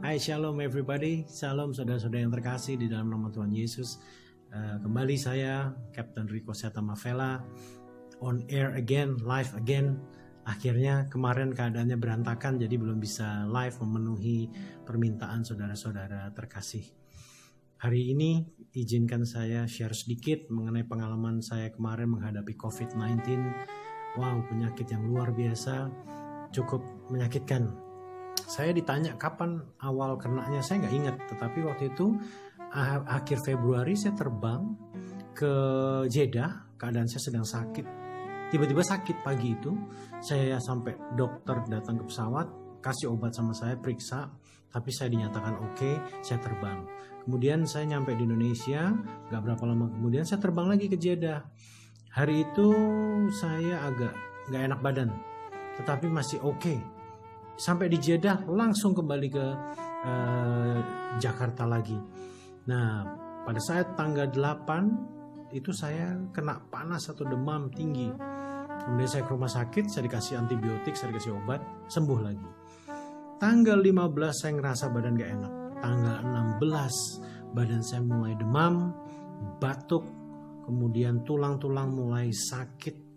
Hai, shalom everybody, shalom saudara-saudara yang terkasih di dalam nama Tuhan Yesus. Kembali saya, Captain Rico Setamavela, on air again, live again. Akhirnya kemarin keadaannya berantakan, jadi belum bisa live memenuhi permintaan saudara-saudara terkasih. Hari ini izinkan saya share sedikit mengenai pengalaman saya kemarin menghadapi COVID-19. Wow, penyakit yang luar biasa, cukup menyakitkan. Saya ditanya kapan awal kenanya, saya nggak ingat. Tetapi waktu itu akhir Februari saya terbang ke Jeddah, keadaan saya sedang sakit. Tiba-tiba sakit pagi itu, saya sampai dokter datang ke pesawat, kasih obat sama saya, periksa, tapi saya dinyatakan oke, saya terbang. Kemudian saya nyampe di Indonesia, nggak berapa lama kemudian saya terbang lagi ke Jeddah. Hari itu saya agak nggak enak badan, tetapi masih oke. Sampai di Jeddah langsung kembali ke Jakarta lagi. Nah, pada saat tanggal 8 itu saya kena panas atau demam tinggi. Kemudian saya ke rumah sakit, saya dikasih antibiotik, saya dikasih obat, sembuh lagi. Tanggal 15 saya ngerasa badan gak enak. Tanggal 16 badan saya mulai demam, batuk, kemudian tulang-tulang mulai sakit.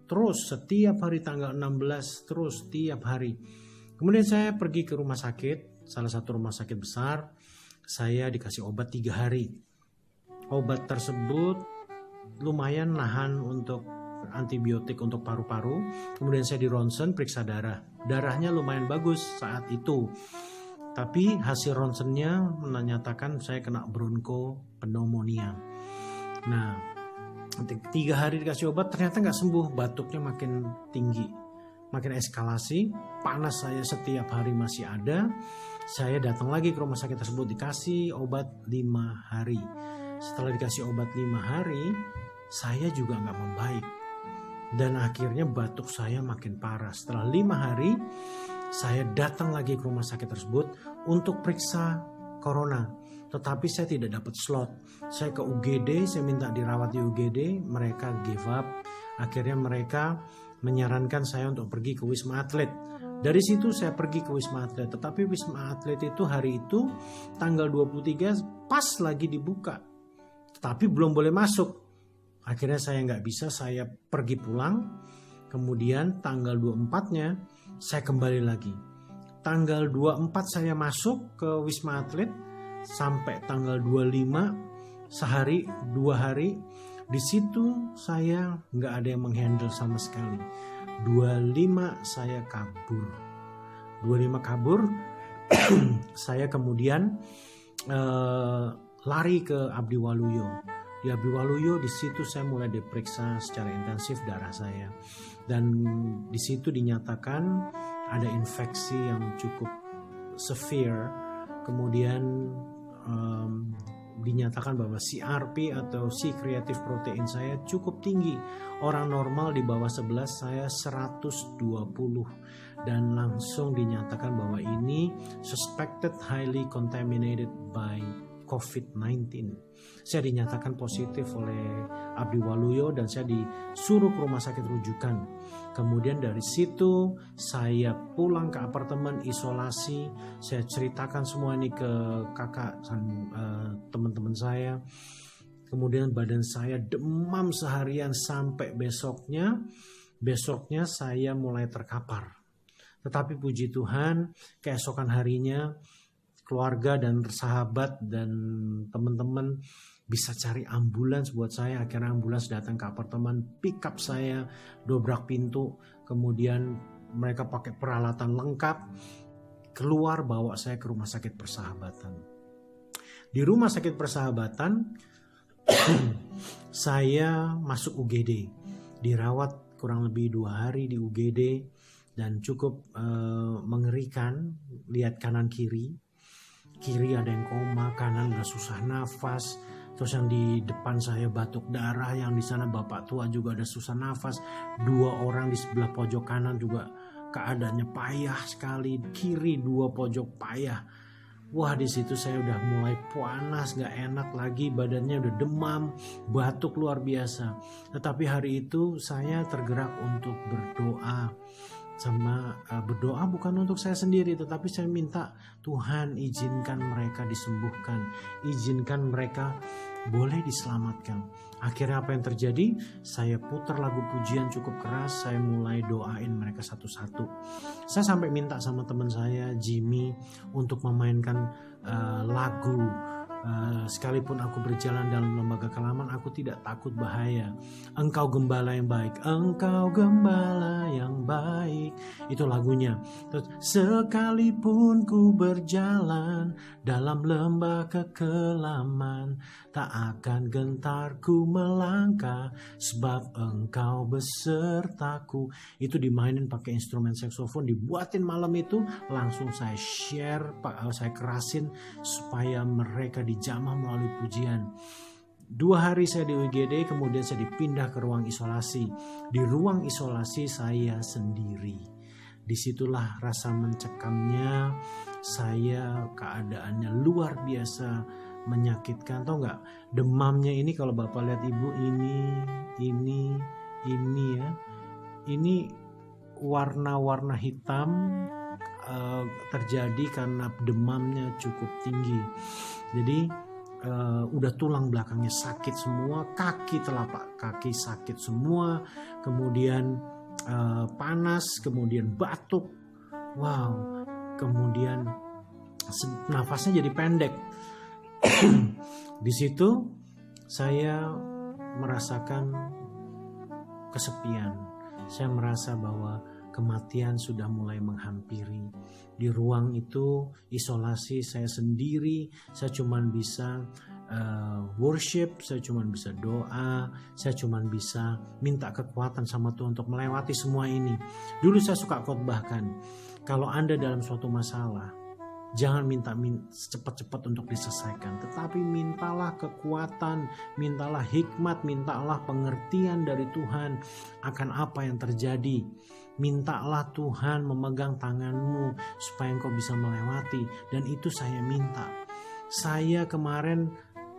Terus setiap hari tanggal 16, terus tiap hari. Kemudian saya pergi ke rumah sakit, salah satu rumah sakit besar. Saya dikasih obat 3 hari. Obat tersebut lumayan nahan untuk antibiotik untuk paru-paru. Kemudian saya di ronsen, periksa darah. Darahnya lumayan bagus saat itu. Tapi hasil ronsennya menyatakan saya kena bronchopneumonia. Nah, 3 hari dikasih obat ternyata nggak sembuh, batuknya makin tinggi, makin eskalasi, panas saya setiap hari masih ada. Saya datang lagi ke rumah sakit tersebut, dikasih obat 5 hari. Setelah dikasih obat 5 hari, saya juga nggak membaik. Dan akhirnya batuk saya makin parah. Setelah 5 hari, saya datang lagi ke rumah sakit tersebut untuk periksa corona. Tetapi saya tidak dapat slot. Saya ke UGD, saya minta dirawat di UGD, mereka give up. Akhirnya mereka menyarankan saya untuk pergi ke Wisma Atlet. Dari situ saya pergi ke Wisma Atlet. Tetapi Wisma Atlet itu hari itu tanggal 23 pas lagi dibuka. Tetapi belum boleh masuk. Akhirnya saya nggak bisa, saya pergi pulang. Kemudian tanggal 24-nya saya kembali lagi. Tanggal 24 saya masuk ke Wisma Atlet. Sampai tanggal 25, sehari 2 hari, di situ saya nggak ada yang menghandle sama sekali. 25 saya kabur. 25 kabur, saya kemudian lari ke Abdi Waluyo. Di Abdi Waluyo di situ saya mulai diperiksa secara intensif darah saya. Dan di situ dinyatakan ada infeksi yang cukup severe. Kemudian dinyatakan bahwa CRP atau C creative protein saya cukup tinggi. Orang normal di bawah 11, saya 120. Dan langsung dinyatakan bahwa ini suspected highly contaminated by COVID-19. Saya dinyatakan positif oleh Abdi Waluyo dan saya disuruh ke rumah sakit rujukan. Kemudian dari situ saya pulang ke apartemen isolasi. Saya ceritakan semua ini ke kakak dan teman-teman saya. Kemudian badan saya demam seharian sampai besoknya. Besoknya saya mulai terkapar. Tetapi puji Tuhan, keesokan harinya keluarga dan sahabat dan teman-teman bisa cari ambulans buat saya. Akhirnya ambulans datang ke apartemen, pick up saya, dobrak pintu, kemudian mereka pakai peralatan lengkap, keluar bawa saya ke rumah sakit Persahabatan. Di rumah sakit Persahabatan saya masuk UGD, dirawat kurang lebih 2 hari di UGD dan cukup mengerikan. Lihat kanan kiri ada yang koma, kanan udah susah nafas. Terus yang di depan saya batuk darah, yang di sana bapak tua juga ada susah nafas. 2 orang di sebelah pojok kanan juga keadaannya payah sekali. Kiri 2 pojok payah. Wah, di situ saya udah mulai panas, gak enak lagi, badannya udah demam, batuk luar biasa. Tetapi hari itu saya tergerak untuk berdoa. berdoa bukan untuk saya sendiri, tetapi saya minta Tuhan izinkan mereka disembuhkan, izinkan mereka boleh diselamatkan. Akhirnya apa yang terjadi? Saya putar lagu pujian cukup keras, saya mulai doain mereka satu-satu. Saya sampai minta sama teman saya Jimmy untuk memainkan lagu. Sekalipun aku berjalan dalam lembaga kelaman, aku tidak takut bahaya. Engkau gembala yang baik, Engkau gembala yang baik. Itu lagunya. Terus, sekalipun ku berjalan dalam lembah kekelaman, tak akan gentar ku melangkah, sebab Engkau besertaku. Itu dimainin pakai instrumen saksofon, dibuatin malam itu, langsung saya share, saya kerasin supaya mereka dijamah melalui pujian. 2 hari saya di UGD, kemudian saya dipindah ke ruang isolasi. Di ruang isolasi saya sendiri. Disitulah rasa mencekamnya saya, keadaannya luar biasa menyakitkan. Tahu nggak, demamnya ini kalau Bapak lihat Ibu, ini ya, ini warna-warna hitam terjadi karena demamnya cukup tinggi. Jadi udah tulang belakangnya sakit semua, telapak kaki sakit semua, kemudian panas, kemudian batuk, kemudian nafasnya jadi pendek. Di situ saya merasakan kesepian. Saya merasa bahwa kematian sudah mulai menghampiri. Di ruang itu isolasi, saya sendiri, saya cuma bisa worship, saya cuma bisa doa, saya cuma bisa minta kekuatan sama Tuhan untuk melewati semua ini. Dulu saya suka khotbahkan, kalau Anda dalam suatu masalah, jangan minta cepat-cepat untuk diselesaikan, tetapi mintalah kekuatan, mintalah hikmat, mintalah pengertian dari Tuhan akan apa yang terjadi. Mintalah Tuhan memegang tanganmu supaya engkau bisa melewati. Dan itu saya minta. Saya kemarin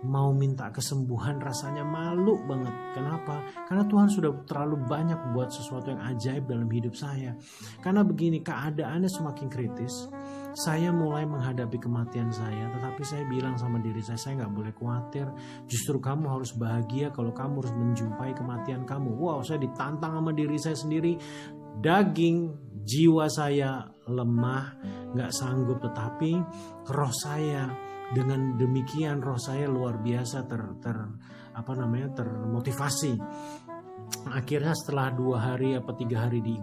mau minta kesembuhan, rasanya malu banget. Kenapa? Karena Tuhan sudah terlalu banyak buat sesuatu yang ajaib dalam hidup saya. Karena begini, keadaannya semakin kritis. Saya mulai menghadapi kematian saya, tetapi saya bilang sama diri saya gak boleh khawatir. Justru kamu harus bahagia kalau kamu harus menjumpai kematian kamu. Saya ditantang sama diri saya sendiri. Daging, jiwa saya lemah, gak sanggup, tetapi roh saya, dengan demikian roh saya luar biasa termotivasi. Akhirnya setelah 2 hari atau 3 hari di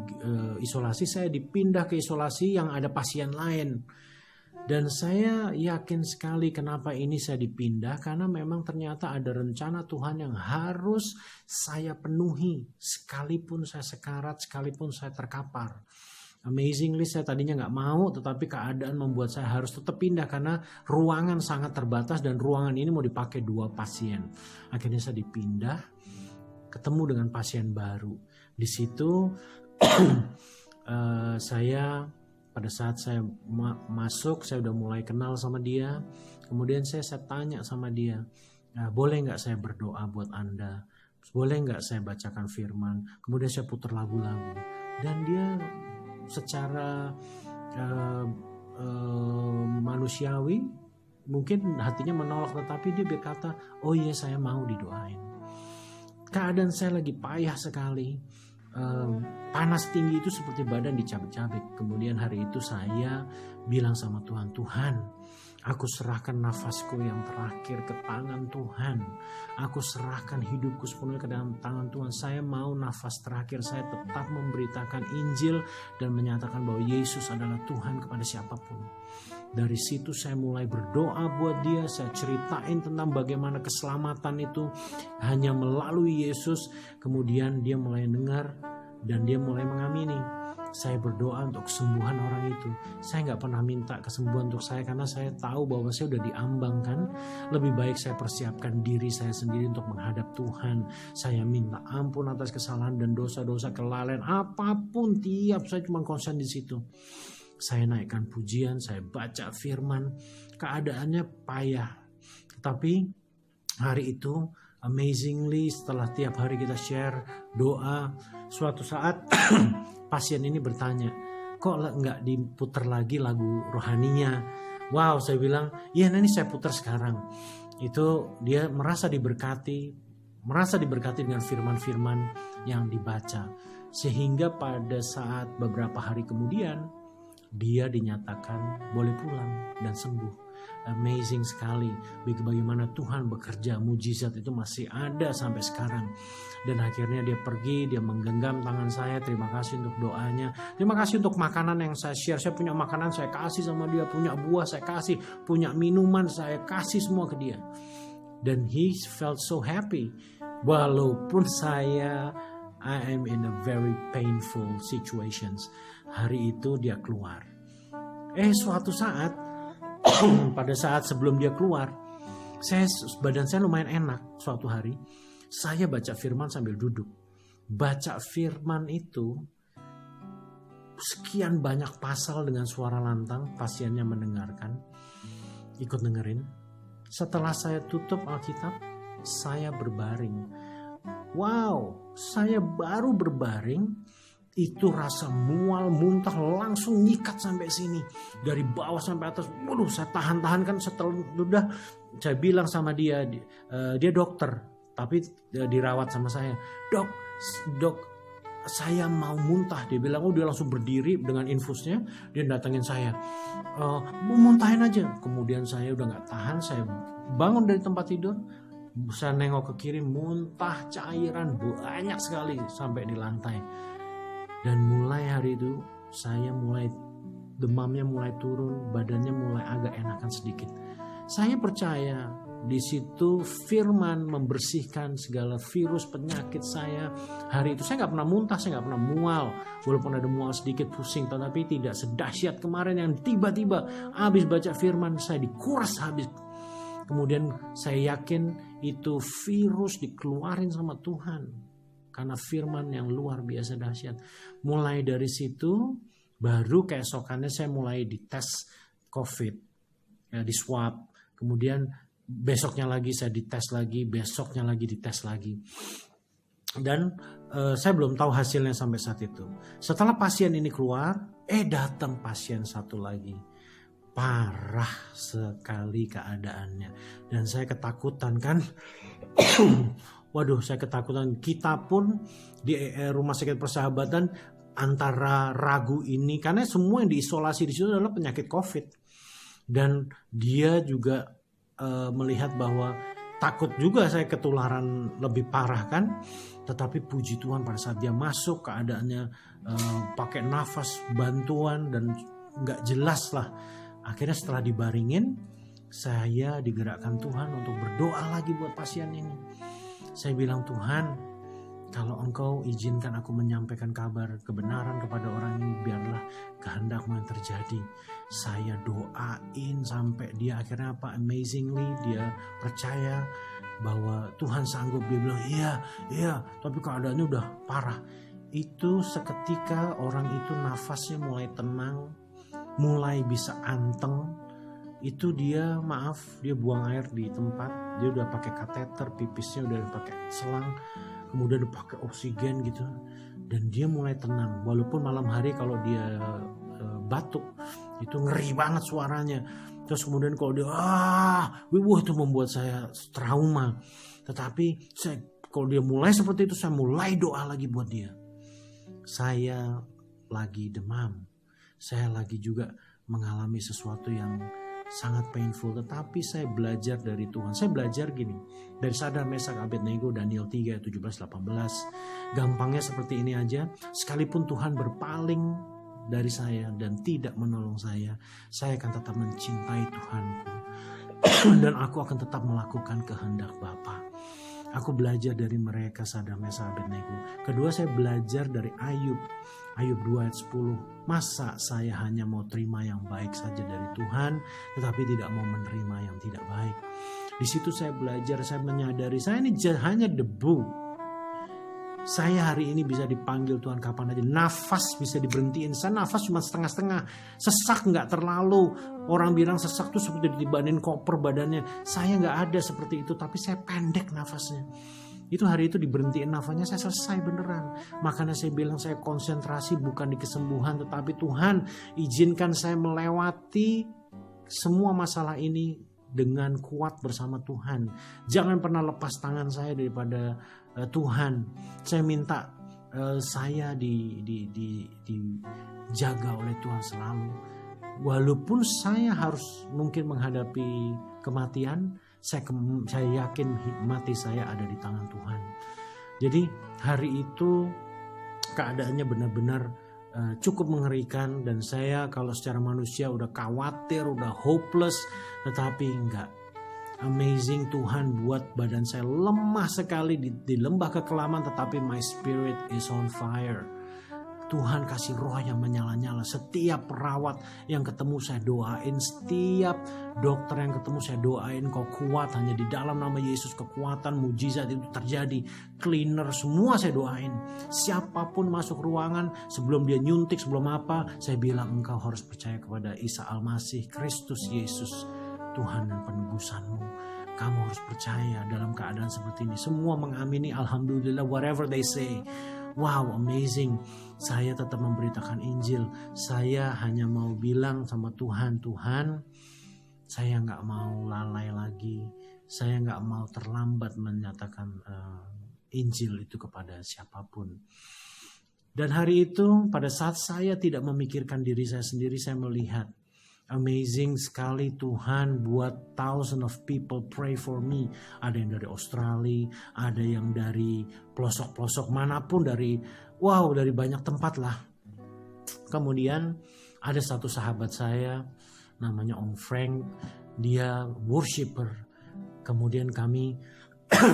isolasi, saya dipindah ke isolasi yang ada pasien lain. Dan saya yakin sekali kenapa ini saya dipindah, karena memang ternyata ada rencana Tuhan yang harus saya penuhi, sekalipun saya sekarat, sekalipun saya terkapar. Amazingly saya tadinya gak mau, tetapi keadaan membuat saya harus tetap pindah karena ruangan sangat terbatas dan ruangan ini mau dipakai 2 pasien. Akhirnya saya dipindah, ketemu dengan pasien baru. Di situ saya pada saat saya masuk, saya udah mulai kenal sama dia. Kemudian saya tanya sama dia, boleh nggak saya berdoa buat Anda? Boleh nggak saya bacakan firman? Kemudian saya putar lagu-lagu. Dan dia secara manusiawi mungkin hatinya menolak, tetapi dia berkata, oh iya saya mau didoain. Keadaan saya lagi payah sekali. Panas tinggi itu seperti badan dicabik-cabik. Kemudian hari itu saya bilang sama Tuhan, Tuhan, aku serahkan nafasku yang terakhir ke tangan Tuhan. Aku serahkan hidupku sepenuhnya ke dalam tangan Tuhan. Saya mau nafas terakhir saya tetap memberitakan Injil dan menyatakan bahwa Yesus adalah Tuhan kepada siapapun. Dari situ saya mulai berdoa buat dia. Saya ceritain tentang bagaimana keselamatan itu hanya melalui Yesus. Kemudian dia mulai dengar dan dia mulai mengamini. Saya berdoa untuk kesembuhan orang itu. Saya gak pernah minta kesembuhan untuk saya karena saya tahu bahwa saya udah diambangkan. Lebih baik saya persiapkan diri saya sendiri untuk menghadap Tuhan. Saya minta ampun atas kesalahan dan dosa-dosa, kelalaian apapun, tiap saya cuma konsen di situ. Saya naikkan pujian, saya baca firman, keadaannya payah. Tapi hari itu amazingly setelah tiap hari kita share doa, suatu saat pasien ini bertanya, kok nggak diputar lagi lagu rohaninya? Wow, saya bilang, iya ini saya putar sekarang. Itu dia merasa diberkati dengan firman-firman yang dibaca. Sehingga pada saat beberapa hari kemudian, dia dinyatakan boleh pulang dan sembuh. Amazing sekali bagaimana Tuhan bekerja, mujizat itu masih ada sampai sekarang. Dan akhirnya dia pergi, dia menggenggam tangan saya, terima kasih untuk doanya, terima kasih untuk makanan yang saya share. Saya punya makanan saya kasih sama dia, punya buah saya kasih, punya minuman saya kasih semua ke dia. Dan he felt so happy. Walaupun I am in a very painful situations. Hari itu dia keluar. Suatu saat pada saat sebelum dia keluar, badan saya lumayan enak. Suatu hari saya baca firman sambil duduk. Baca firman itu sekian banyak pasal dengan suara lantang, pasiennya mendengarkan, ikut dengerin. Setelah saya tutup Alkitab, saya berbaring. Wow, saya baru berbaring, itu rasa mual, muntah langsung nyikat sampai sini. Dari bawah sampai atas. Waduh, saya tahan-tahan kan. Setelah udah saya bilang sama dia dokter, tapi dirawat sama saya. Dok, saya mau muntah. Dia bilang, dia langsung berdiri dengan infusnya. Dia datangin saya. Muntahin aja. Kemudian saya udah gak tahan. Saya bangun dari tempat tidur. Saya nengok ke kiri, muntah cairan banyak sekali sampai di lantai. Dan mulai hari itu demamnya mulai turun, badannya mulai agak enakan sedikit. Saya percaya di situ firman membersihkan segala virus penyakit saya. Hari itu saya nggak pernah muntah, saya nggak pernah mual. Walaupun ada mual sedikit, pusing, tetapi tidak sedahsyat kemarin yang tiba-tiba habis baca firman saya dikuras habis. Kemudian saya yakin itu virus dikeluarin sama Tuhan. Karena firman yang luar biasa dahsyat. Mulai dari situ, baru keesokannya saya mulai dites COVID. Di swab. Kemudian besoknya lagi saya dites lagi. Besoknya lagi dites lagi. Dan saya belum tahu hasilnya sampai saat itu. Setelah pasien ini keluar, datang pasien satu lagi. Parah sekali keadaannya. Dan saya ketakutan kan. Waduh, saya ketakutan. Kita pun di Rumah Sakit Persahabatan antara ragu ini. Karena semua yang diisolasi di situ adalah penyakit COVID. Dan dia juga melihat bahwa takut juga saya ketularan lebih parah kan. Tetapi puji Tuhan pada saat dia masuk keadaannya pakai nafas bantuan dan gak jelas lah. Akhirnya setelah dibaringin, saya digerakkan Tuhan untuk berdoa lagi buat pasien ini. Saya bilang, Tuhan, kalau Engkau izinkan aku menyampaikan kabar kebenaran kepada orang ini, biarlah kehendak-Mu yang terjadi. Saya doain sampai dia akhirnya amazingly dia percaya bahwa Tuhan sanggup. Dia bilang, iya, tapi keadaannya udah parah. Itu seketika orang itu nafasnya mulai tenang, mulai bisa anteng. Itu dia buang air di tempat, dia udah pakai kateter, pipisnya udah pakai selang, kemudian udah pakai oksigen gitu, dan dia mulai tenang. Walaupun malam hari kalau dia batuk itu ngeri banget suaranya. Terus kemudian kalau dia itu membuat saya trauma. Tetapi kalau dia mulai seperti itu, saya mulai doa lagi buat dia. Saya lagi demam. Saya lagi juga mengalami sesuatu yang sangat painful, tetapi saya belajar dari Tuhan. Saya belajar gini, dari Sadrak, Mesak, Abednego, Daniel 3, 17-18. Gampangnya seperti ini aja. Sekalipun Tuhan berpaling dari saya dan tidak menolong saya akan tetap mencintai Tuhanku. Dan aku akan tetap melakukan kehendak Bapa. Aku belajar dari mereka, Sadrak, Mesak, Abednego. Kedua, saya belajar dari Ayub 2 ayat 10. Masa saya hanya mau terima yang baik saja dari Tuhan, tetapi tidak mau menerima yang tidak baik. Di situ saya belajar, saya menyadari saya ini hanya debu. Saya hari ini bisa dipanggil Tuhan kapan aja. Nafas bisa diberhentiin. Saya nafas cuma setengah-setengah. Sesak nggak terlalu. Orang bilang sesak tuh seperti ditibanin koper badannya. Saya nggak ada seperti itu. Tapi saya pendek nafasnya. Itu hari itu diberhentiin nafasnya, saya selesai beneran. Makanya saya bilang saya konsentrasi bukan di kesembuhan, tetapi Tuhan izinkan saya melewati semua masalah ini dengan kuat bersama Tuhan. Jangan pernah lepas tangan saya daripada Tuhan. Saya minta saya dijaga oleh Tuhan selalu. Walaupun saya harus mungkin menghadapi kematian, saya yakin mati saya ada di tangan Tuhan. Jadi hari itu keadaannya benar-benar cukup mengerikan, dan saya kalau secara manusia udah khawatir, udah hopeless, tetapi enggak. Amazing, Tuhan buat badan saya lemah sekali di lembah kekelaman, tetapi my spirit is on fire. Tuhan kasih roh yang menyala-nyala. Setiap perawat yang ketemu saya doain, setiap dokter yang ketemu saya doain, kau kuat, hanya di dalam nama Yesus kekuatan mujizat itu terjadi. Cleaner semua saya doain. Siapapun masuk ruangan, sebelum dia nyuntik, sebelum apa, saya bilang engkau harus percaya kepada Isa Al-Masih, Kristus Yesus, Tuhan dan penebusanmu. Kamu harus percaya dalam keadaan seperti ini. Semua mengamini, alhamdulillah, whatever they say. Wow, amazing. Saya tetap memberitakan Injil. Saya hanya mau bilang sama Tuhan, Tuhan, saya gak mau lalai lagi. Saya gak mau terlambat menyatakan Injil itu kepada siapapun. Dan hari itu, pada saat saya tidak memikirkan diri saya sendiri, saya melihat amazing sekali Tuhan buat thousands of people pray for me. Ada yang dari Australia, ada yang dari pelosok-pelosok manapun, dari banyak tempat lah. Kemudian ada satu sahabat saya namanya Om Frank, dia worshiper. Kemudian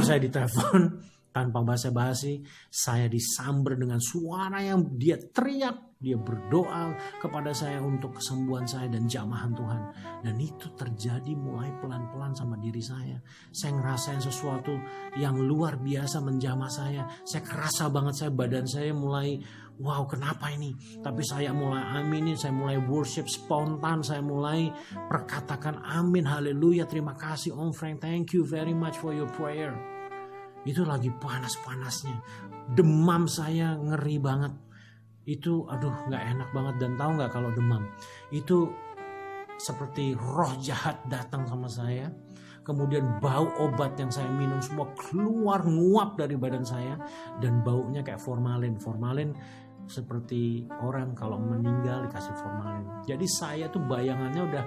saya ditelepon tanpa basa-basi, saya disamber dengan suara yang dia teriak. Dia berdoa kepada saya untuk kesembuhan saya dan jamahan Tuhan. Dan itu terjadi mulai pelan-pelan sama diri saya. Saya ngerasain sesuatu yang luar biasa menjamah saya. Saya kerasa banget, badan saya mulai, wow, kenapa ini? Tapi saya mulai aminin, saya mulai worship spontan, saya mulai perkatakan amin, haleluya, terima kasih Om Frank, thank you very much for your prayer. Itu lagi panas-panasnya. Demam saya ngeri banget. Itu gak enak banget. Dan tahu gak kalau demam itu seperti roh jahat datang sama saya. Kemudian bau obat yang saya minum semua keluar, nguap dari badan saya. Dan baunya kayak formalin. Formalin seperti orang kalau meninggal dikasih formalin. Jadi saya tuh bayangannya udah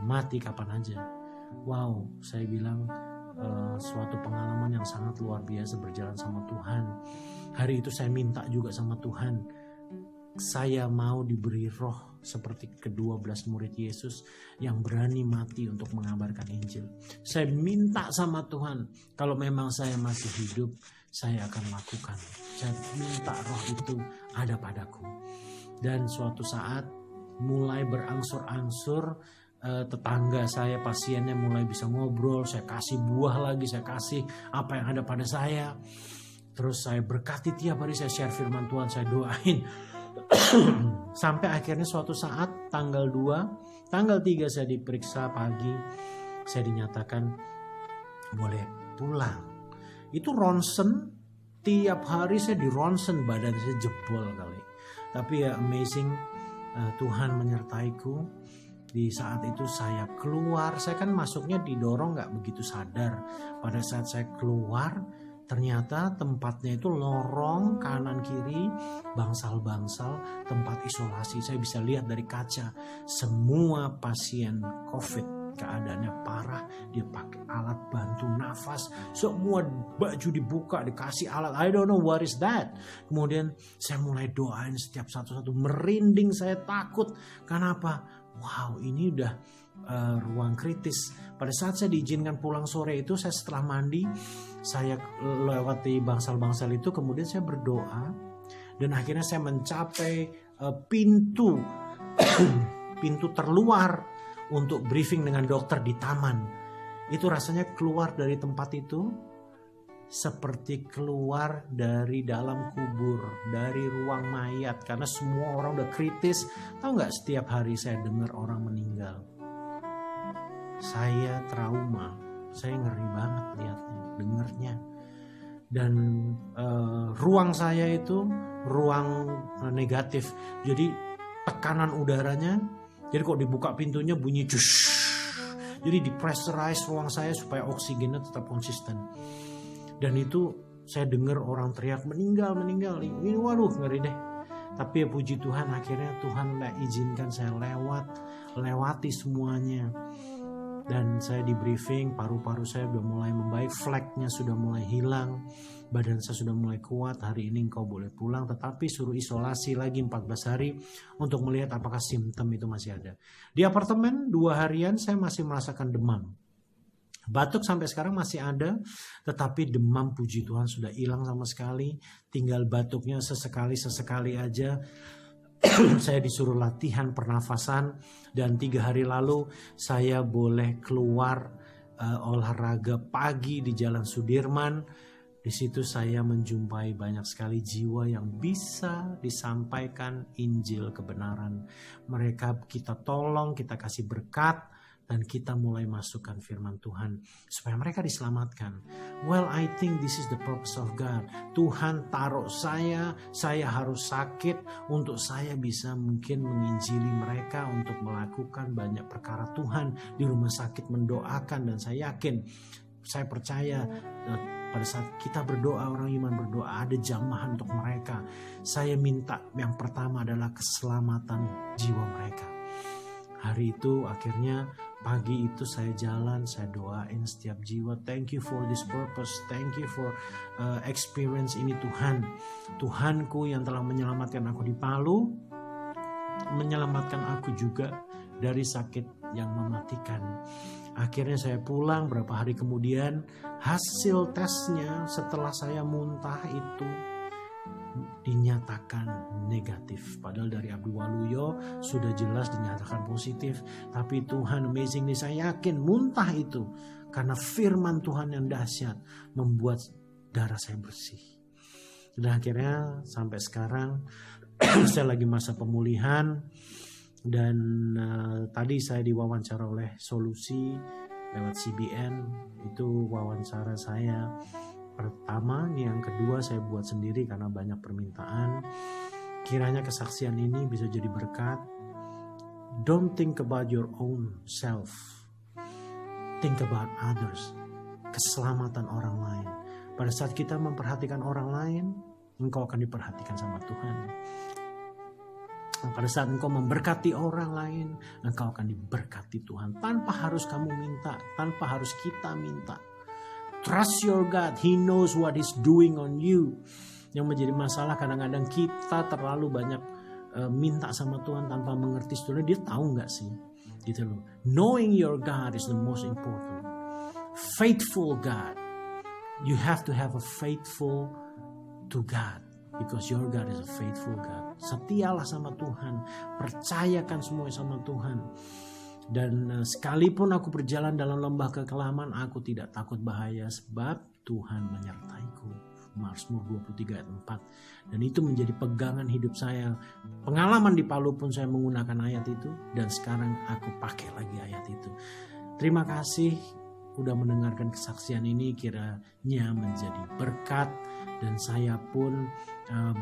mati kapan aja. Wow, saya bilang suatu pengalaman yang sangat luar biasa berjalan sama Tuhan. Hari itu saya minta juga sama Tuhan, saya mau diberi roh seperti ke-12 murid Yesus yang berani mati untuk mengabarkan Injil. Saya minta sama Tuhan, kalau memang saya masih hidup, saya akan lakukan. Saya minta roh itu ada padaku. Dan suatu saat mulai berangsur-angsur, tetangga saya, pasiennya mulai bisa ngobrol. Saya kasih buah lagi, saya kasih apa yang ada pada saya. Terus saya berkati tiap hari, saya share firman Tuhan, saya doain. Sampai akhirnya suatu saat tanggal 2, tanggal 3 saya diperiksa pagi, saya dinyatakan boleh pulang. Itu ronsen, tiap hari saya di ronsen, badan saya jebol kali. Tapi ya amazing, Tuhan menyertaiku. Di saat itu saya keluar, saya kan masuknya didorong gak begitu sadar. Pada saat saya keluar, ternyata tempatnya itu lorong kanan kiri, bangsal-bangsal, tempat isolasi. Saya bisa lihat dari kaca, semua pasien COVID keadaannya parah. Dia pakai alat bantu nafas, semua baju dibuka, dikasih alat, I don't know what is that. Kemudian saya mulai doain setiap satu-satu, merinding, saya takut. Kenapa? Wow, ini udah ruang kritis. Pada saat saya diizinkan pulang sore itu, saya setelah mandi, saya lewati bangsal-bangsal itu, kemudian saya berdoa, dan akhirnya saya mencapai pintu pintu terluar untuk briefing dengan dokter di taman. Itu rasanya keluar dari tempat itu seperti keluar dari dalam kubur, dari ruang mayat, karena semua orang udah kritis. Tahu nggak, setiap hari saya dengar orang meninggal. Saya trauma, saya ngeri banget lihatnya, dengernya. dan ruang saya itu ruang negatif. Jadi tekanan udaranya, jadi kok dibuka pintunya bunyi cush. Jadi dipressurize ruang saya supaya oksigennya tetap konsisten. Dan itu saya dengar orang teriak meninggal. Ini waduh ngeri deh. Tapi ya puji Tuhan, akhirnya Tuhan izinkan saya lewati semuanya. Dan saya di briefing, paru-paru saya sudah mulai membaik, fleknya sudah mulai hilang, badan saya sudah mulai kuat. Hari ini engkau boleh pulang, tetapi suruh isolasi lagi 14 hari untuk melihat apakah simptom itu masih ada. Di apartemen 2 harian saya masih merasakan demam. Batuk sampai sekarang masih ada, tetapi demam puji Tuhan sudah hilang sama sekali. Tinggal batuknya sesekali aja. Saya disuruh latihan pernafasan, dan 3 hari lalu saya boleh keluar olahraga pagi di Jalan Sudirman. Di situ saya menjumpai banyak sekali jiwa yang bisa disampaikan Injil kebenaran. Mereka kita tolong, kita kasih berkat, dan kita mulai masukkan firman Tuhan supaya mereka diselamatkan. Well, I think this is the purpose of God. Tuhan taruh saya harus sakit untuk saya bisa mungkin menginjili mereka, untuk melakukan banyak perkara Tuhan di rumah sakit, mendoakan. Dan saya yakin, saya percaya pada saat kita berdoa, orang iman berdoa, ada jamahan untuk mereka. Saya minta yang pertama adalah keselamatan jiwa mereka. Hari itu akhirnya pagi itu saya jalan, saya doain setiap jiwa. Thank you for this purpose. Thank you for experience ini Tuhan. Tuhanku yang telah menyelamatkan aku di Palu, menyelamatkan aku juga dari sakit yang mematikan. Akhirnya saya pulang, berapa hari kemudian hasil tesnya setelah saya muntah itu dinyatakan negatif. Padahal dari Abdul Waluyo sudah jelas dinyatakan positif. Tapi Tuhan amazingly, saya yakin muntah itu karena firman Tuhan yang dahsyat membuat darah saya bersih. Dan akhirnya sampai sekarang saya lagi masa pemulihan. Dan tadi saya diwawancara oleh Solusi lewat CBN. Itu wawancara saya pertama. Yang kedua saya buat sendiri karena banyak permintaan. Kiranya kesaksian ini bisa jadi berkat. Don't think about your own self. Think about others. Keselamatan orang lain. Pada saat kita memperhatikan orang lain, engkau akan diperhatikan sama Tuhan. Pada saat engkau memberkati orang lain, engkau akan diberkati Tuhan. Tanpa harus kamu minta, tanpa harus kita minta. Trust your God, He knows what He's doing on you. Yang menjadi masalah kadang-kadang kita terlalu banyak minta sama Tuhan tanpa mengerti sebetulnya Dia tahu nggak sih, gitu loh. Knowing your God is the most important. Faithful God, you have to have a faithful to God, because your God is a faithful God. Setialah sama Tuhan, percayakan semuanya sama Tuhan. Dan sekalipun aku berjalan dalam lembah kekelaman, aku tidak takut bahaya sebab Tuhan menyertaiku. Mazmur 23 ayat 4. Dan itu menjadi pegangan hidup saya. Pengalaman di Palu pun saya menggunakan ayat itu, dan sekarang aku pakai lagi ayat itu. Terima kasih udah mendengarkan kesaksian ini, kiranya menjadi berkat. Dan saya pun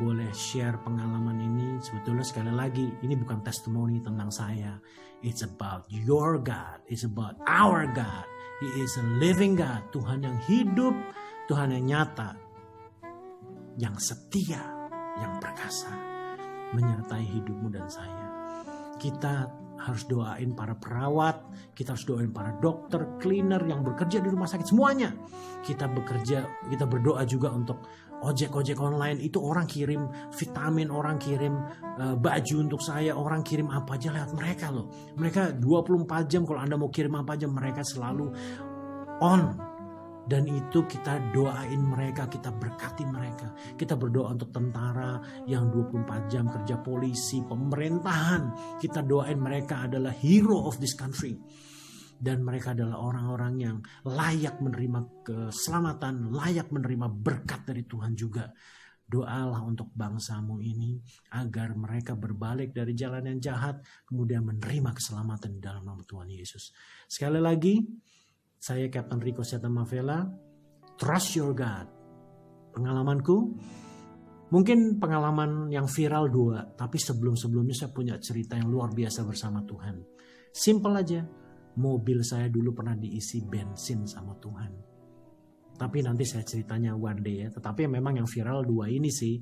boleh share pengalaman ini. Sebetulnya sekali lagi, ini bukan testimoni tentang saya. It's about your God. It's about our God. He is a living God. Tuhan yang hidup, Tuhan yang nyata, yang setia, yang perkasa, menyertai hidupmu dan saya. Kita harus doain para perawat, kita harus doain para dokter, cleaner yang bekerja di rumah sakit, semuanya. Kita berdoa juga untuk ojek online. Itu orang kirim vitamin, orang kirim baju untuk saya, orang kirim apa aja lewat mereka loh. Mereka 24 jam, kalau Anda mau kirim apa aja mereka selalu on. Dan itu kita doain mereka, kita berkati mereka. Kita berdoa untuk tentara yang 24 jam kerja, polisi, pemerintahan. Kita doain mereka adalah hero of this country. Dan mereka adalah orang-orang yang layak menerima keselamatan, layak menerima berkat dari Tuhan juga. Doalah untuk bangsamu ini agar mereka berbalik dari jalan yang jahat, kemudian menerima keselamatan di dalam nama Tuhan Yesus. Sekali lagi, saya Captain Rico Setamavela. Trust your God. pengalamanku. Mungkin pengalaman yang viral 2, tapi sebelum-sebelumnya saya punya cerita yang luar biasa bersama Tuhan. Simple aja, mobil saya dulu pernah diisi bensin sama Tuhan. Tapi nanti saya ceritanya one day ya. Tetapi memang yang viral 2 ini sih.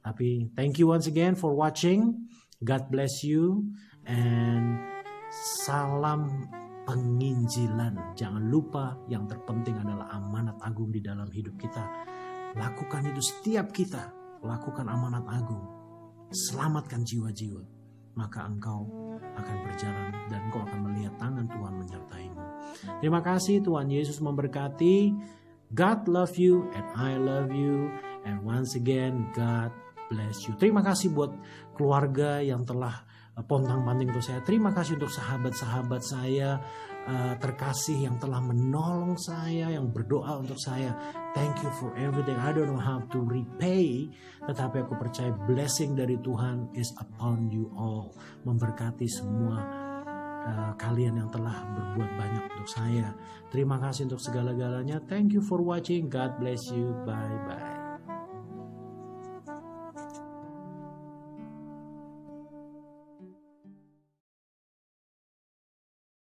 Tapi thank you once again for watching. God bless you. And salam penginjilan. Jangan lupa yang terpenting adalah amanat agung di dalam hidup kita. Lakukan itu setiap kita. Lakukan amanat agung. Selamatkan jiwa-jiwa. Maka engkau akan berjalan dan engkau akan melihat tangan Tuhan menyertaimu. Terima kasih, Tuhan Yesus memberkati. God love you and I love you. And once again, God bless you. Terima kasih buat keluarga yang telah pontang-panting untuk saya. Terima kasih untuk sahabat-sahabat saya terkasih yang telah menolong saya, yang berdoa untuk saya. Thank you for everything. I don't know how to repay, tetapi aku percaya blessing dari Tuhan is upon you all. Memberkati semua kalian yang telah berbuat banyak untuk saya. Terima kasih untuk segala-galanya. Thank you for watching. God bless you. Bye-bye.